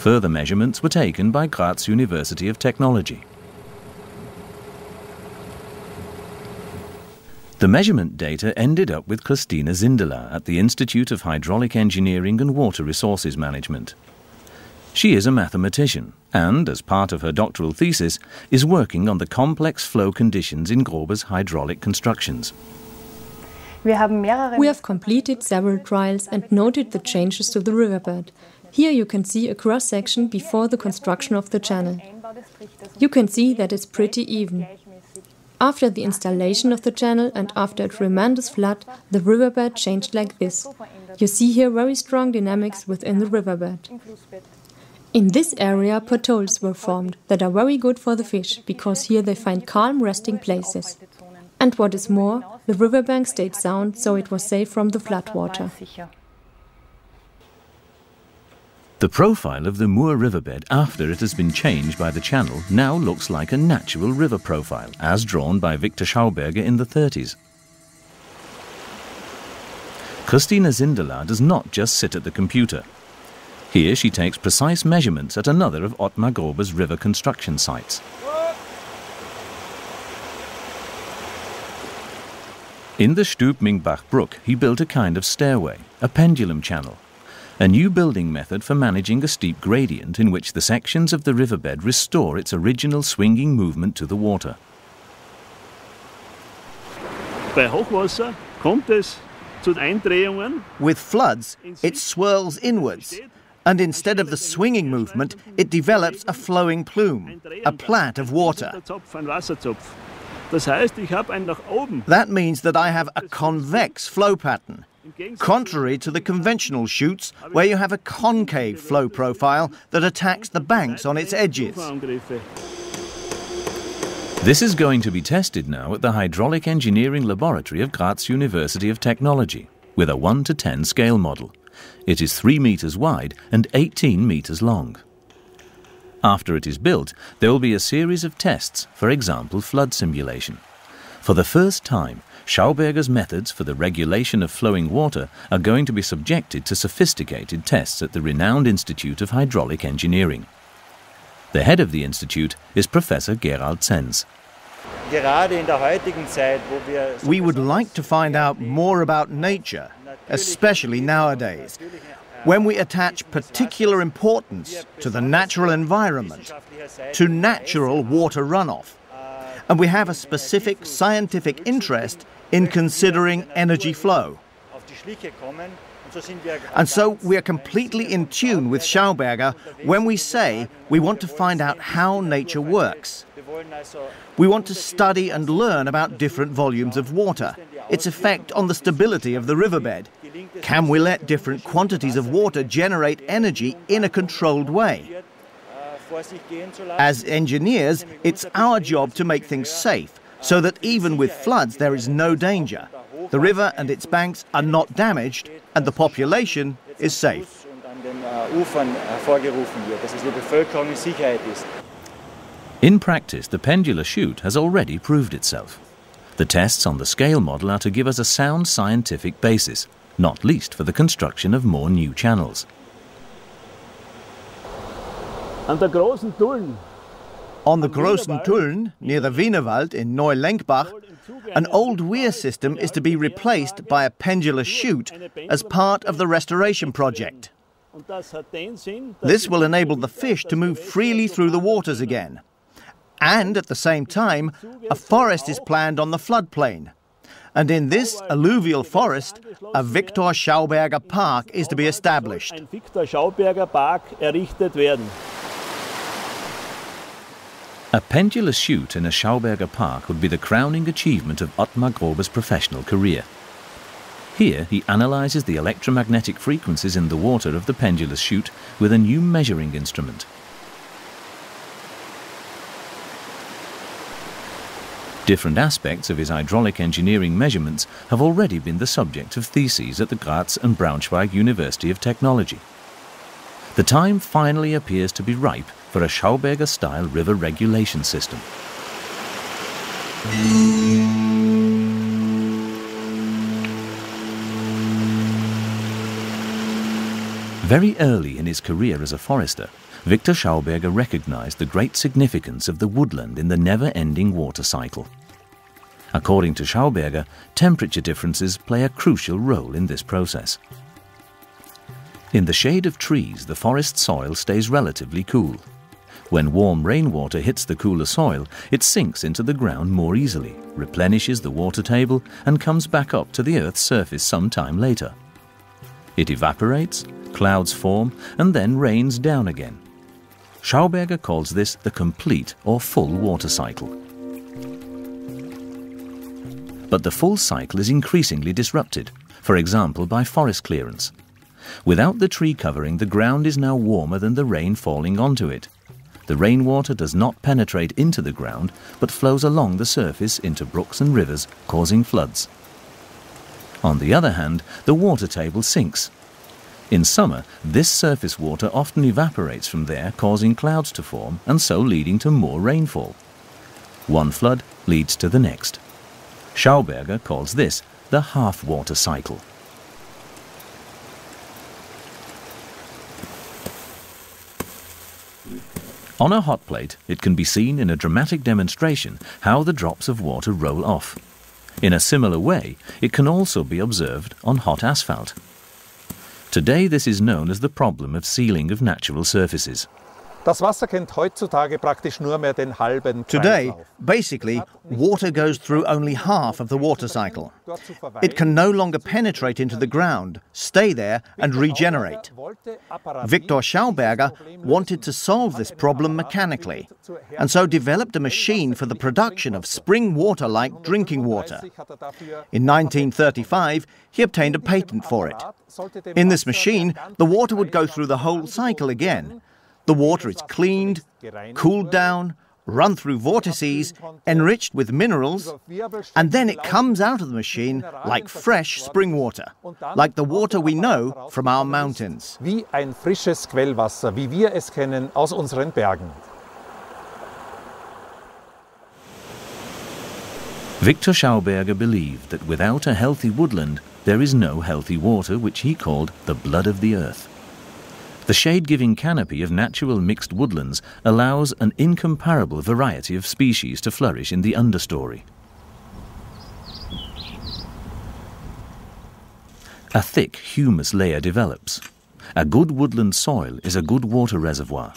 Further measurements were taken by Graz University of Technology. The measurement data ended up with Christina Sindelar at the Institute of Hydraulic Engineering and Water Resources Management. She is a mathematician and, as part of her doctoral thesis, is working on the complex flow conditions in Grober's hydraulic constructions. We have completed several trials and noted the changes to the riverbed. Here you can see a cross-section before the construction of the channel. You can see that it's pretty even. After the installation of the channel and after a tremendous flood, the riverbed changed like this. You see here very strong dynamics within the riverbed. In this area, potholes were formed that are very good for the fish, because here they find calm resting places. And what is more, the riverbank stayed sound, so it was safe from the floodwater. The profile of the Mur riverbed after it has been changed by the channel now looks like a natural river profile, as drawn by Victor Schauberger in the 30s. Christina Sindelar does not just sit at the computer. Here she takes precise measurements at another of Ottmar Grober's river construction sites. In the Stubmingbach brook, he built a kind of stairway, a pendulum channel, a new building method for managing a steep gradient in which the sections of the riverbed restore its original swinging movement to the water. Bei Hochwasser kommt es zu Eindrehungen. With floods, it swirls inwards, and instead of the swinging movement, it develops a flowing plume, a plait of water. That means that I have a convex flow pattern, contrary to the conventional chutes where you have a concave flow profile that attacks the banks on its edges. This is going to be tested now at the Hydraulic Engineering Laboratory of Graz University of Technology with a 1:10 scale model. It is 3 meters wide and 18 meters long. After it is built, there will be a series of tests, for example flood simulation. For the first time, Schauberger's methods for the regulation of flowing water are going to be subjected to sophisticated tests at the renowned Institute of Hydraulic Engineering. The head of the institute is Professor Gerald Zenz. We would like to find out more about nature, especially nowadays, when we attach particular importance to the natural environment, to natural water runoff, and we have a specific scientific interest in considering energy flow. And so we are completely in tune with Schauberger when we say we want to find out how nature works. We want to study and learn about different volumes of water, its effect on the stability of the riverbed. Can we let different quantities of water generate energy in a controlled way? As engineers, it's our job to make things safe, so that even with floods there is no danger. The river and its banks are not damaged, and the population is safe. In practice, the pendular chute has already proved itself. The tests on the scale model are to give us a sound scientific basis, not least for the construction of more new channels. On the Großen Tulln, near the Wienerwald in Neulenkbach, an old weir system is to be replaced by a pendular chute as part of the restoration project. This will enable the fish to move freely through the waters again. And at the same time, a forest is planned on the floodplain. And in this alluvial forest, a Victor Schauberger Park is to be established. A pendular chute in a Schauberger Park would be the crowning achievement of Ottmar Grober's professional career. Here he analyzes the electromagnetic frequencies in the water of the pendulous chute with a new measuring instrument. Different aspects of his hydraulic engineering measurements have already been the subject of theses at the Graz and Braunschweig University of Technology. The time finally appears to be ripe for a Schauberger-style river regulation system. Very early in his career as a forester, Victor Schauberger recognized the great significance of the woodland in the never-ending water cycle. According to Schauberger, temperature differences play a crucial role in this process. In the shade of trees, the forest soil stays relatively cool. When warm rainwater hits the cooler soil, it sinks into the ground more easily, replenishes the water table, and comes back up to the Earth's surface some time later. It evaporates, clouds form, and then rains down again. Schauberger calls this the complete or full water cycle. But the full cycle is increasingly disrupted, for example by forest clearance. Without the tree covering, the ground is now warmer than the rain falling onto it. The rainwater does not penetrate into the ground, but flows along the surface into brooks and rivers, causing floods. On the other hand, the water table sinks. In summer, this surface water often evaporates from there, causing clouds to form and so leading to more rainfall. One flood leads to the next. Schauberger calls this the half-water cycle. On a hot plate, it can be seen in a dramatic demonstration how the drops of water roll off. In a similar way, it can also be observed on hot asphalt. Today this is known as the problem of sealing of natural surfaces. Today, basically, water goes through only half of the water cycle. It can no longer penetrate into the ground, stay there and regenerate. Victor Schauberger wanted to solve this problem mechanically, and so developed a machine for the production of spring water like drinking water. In 1935, he obtained a patent for it. In this machine, the water would go through the whole cycle again. The water is cleaned, cooled down, run through vortices, enriched with minerals, and then it comes out of the machine like fresh spring water, like the water we know from our mountains. Wie ein frisches Quellwasser, wie wir es kennen aus unseren Bergen. Victor Schauberger believed that without a healthy woodland, there is no healthy water, which he called the blood of the earth. The shade-giving canopy of natural mixed woodlands allows an incomparable variety of species to flourish in the understory. A thick humus layer develops. A good woodland soil is a good water reservoir.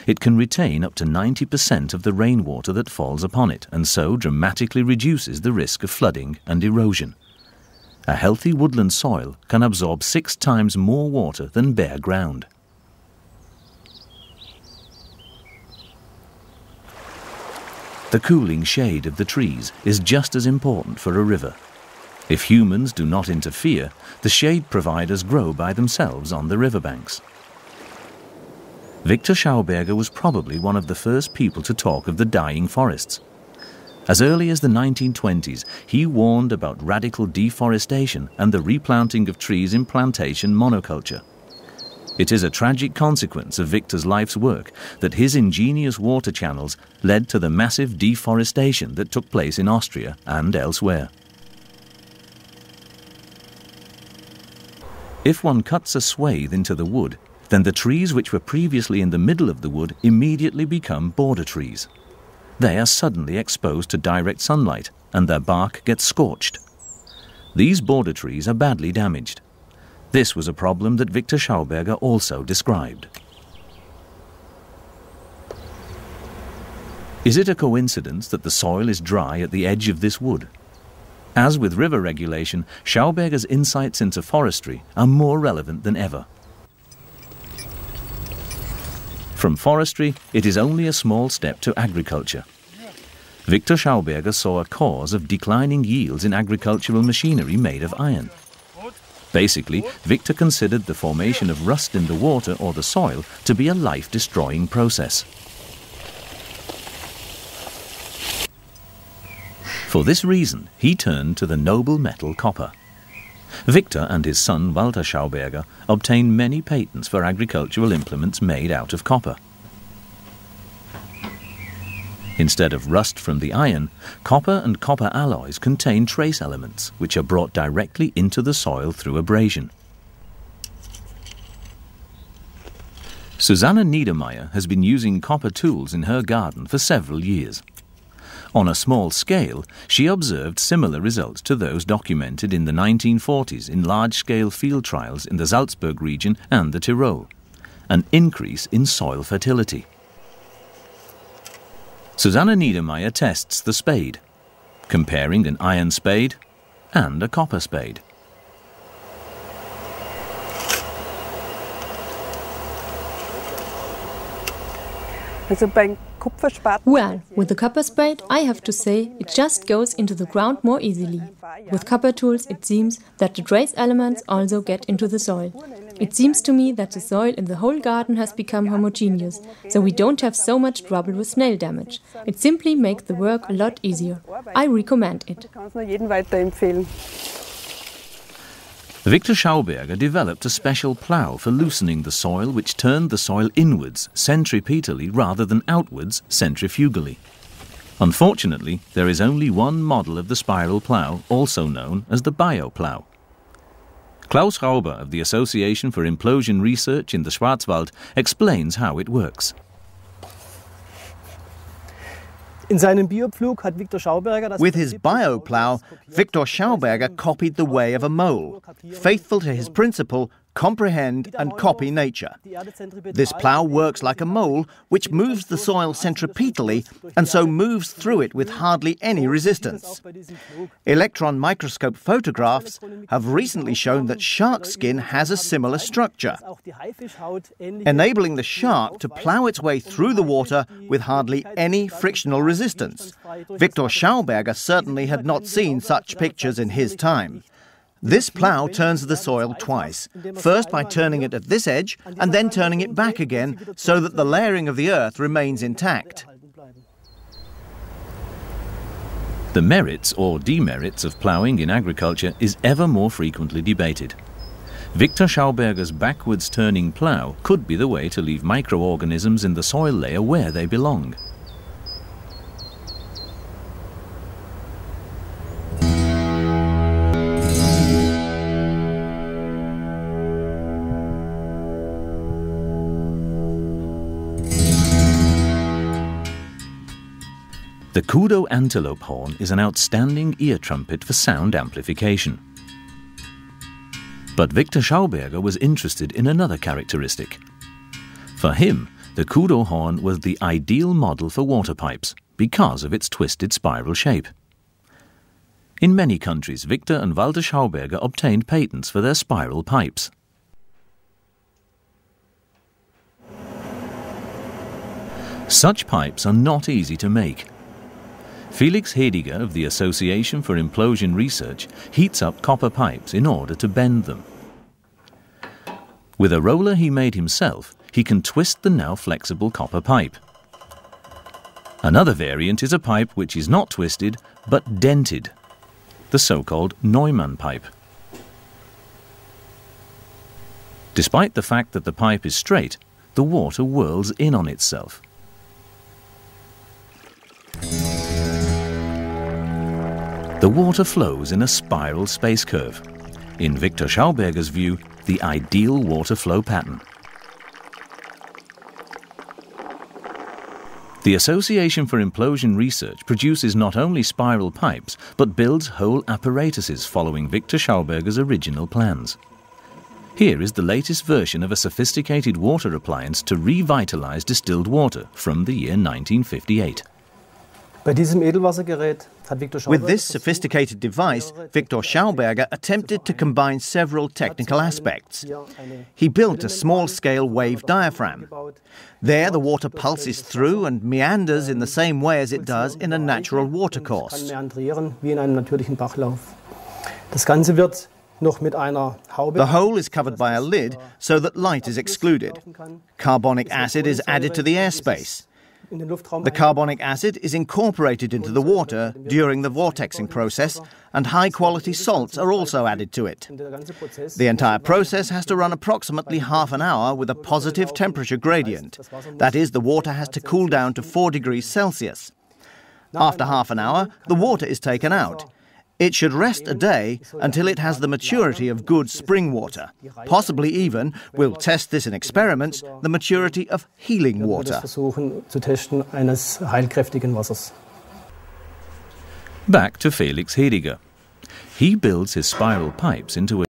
It can retain up to 90% of the rainwater that falls upon it, and so dramatically reduces the risk of flooding and erosion. A healthy woodland soil can absorb 6 times more water than bare ground. The cooling shade of the trees is just as important for a river. If humans do not interfere, the shade providers grow by themselves on the riverbanks. Victor Schauberger was probably one of the first people to talk of the dying forests. As early as the 1920s, he warned about radical deforestation and the replanting of trees in plantation monoculture. It is a tragic consequence of Victor's life's work that his ingenious water channels led to the massive deforestation that took place in Austria and elsewhere. If one cuts a swathe into the wood, then the trees which were previously in the middle of the wood immediately become border trees. They are suddenly exposed to direct sunlight and their bark gets scorched. These border trees are badly damaged. This was a problem that Victor Schauberger also described. Is it a coincidence that the soil is dry at the edge of this wood? As with river regulation, Schauberger's insights into forestry are more relevant than ever. From forestry, it is only a small step to agriculture. Victor Schauberger saw a cause of declining yields in agricultural machinery made of iron. Basically, Victor considered the formation of rust in the water or the soil to be a life-destroying process. For this reason, he turned to the noble metal copper. Victor and his son Walter Schauberger obtained many patents for agricultural implements made out of copper. Instead of rust from the iron, copper and copper alloys contain trace elements which are brought directly into the soil through abrasion. Susanne Niedermeyer has been using copper tools in her garden for several years. On a small scale, she observed similar results to those documented in the 1940s in large-scale field trials in the Salzburg region and the Tyrol, an increase in soil fertility. Susanne Niedermeyer tests the spade, comparing an iron spade and a copper spade. Well, with the copper spade, I have to say, it just goes into the ground more easily. With copper tools, it seems that the trace elements also get into the soil. It seems to me that the soil in the whole garden has become homogeneous, so we don't have so much trouble with snail damage. It simply makes the work a lot easier. I recommend it. Victor Schauberger developed a special plough for loosening the soil, which turned the soil inwards centripetally rather than outwards centrifugally. Unfortunately, there is only one model of the spiral plough, also known as the bio-plough. Klaus Rauber of the Association for Implosion Research in the Schwarzwald explains how it works. With his bio-plough, Victor Schauberger copied the way of a mole, faithful to his principle, comprehend and copy nature. This plough works like a mole, which moves the soil centripetally and so moves through it with hardly any resistance. Electron microscope photographs have recently shown that shark skin has a similar structure, enabling the shark to plough its way through the water with hardly any frictional resistance. Victor Schauberger certainly had not seen such pictures in his time. This plough turns the soil twice, first by turning it at this edge and then turning it back again so that the layering of the earth remains intact. The merits or demerits of ploughing in agriculture is ever more frequently debated. Victor Schauberger's backwards turning plough could be the way to leave microorganisms in the soil layer where they belong. The Kudo antelope horn is an outstanding ear trumpet for sound amplification. But Victor Schauberger was interested in another characteristic. For him, the Kudo horn was the ideal model for water pipes because of its twisted spiral shape. In many countries, Victor and Walter Schauberger obtained patents for their spiral pipes. Such pipes are not easy to make. Felix Hediger of the Association for Implosion Research heats up copper pipes in order to bend them. With a roller he made himself, he can twist the now flexible copper pipe. Another variant is a pipe which is not twisted but dented, the so-called Neumann pipe. Despite the fact that the pipe is straight, the water whirls in on itself. The water flows in a spiral space curve, in Victor Schauberger's view, the ideal water flow pattern. The Association for Implosion Research produces not only spiral pipes, but builds whole apparatuses following Victor Schauberger's original plans. Here is the latest version of a sophisticated water appliance to revitalize distilled water from the year 1958. With this sophisticated device, Victor Schauberger attempted to combine several technical aspects. He built a small-scale wave diaphragm. There, the water pulses through and meanders in the same way as it does in a natural watercourse. The hole is covered by a lid so that light is excluded. Carbonic acid is added to the airspace. The carbonic acid is incorporated into the water during the vortexing process, and high-quality salts are also added to it. The entire process has to run approximately half an hour with a positive temperature gradient. That is, the water has to cool down to 4 degrees Celsius. After half an hour, the water is taken out. It should rest a day until it has the maturity of good spring water. Possibly even, we'll test this in experiments, the maturity of healing water. Back to Felix Hediger. He builds his spiral pipes into a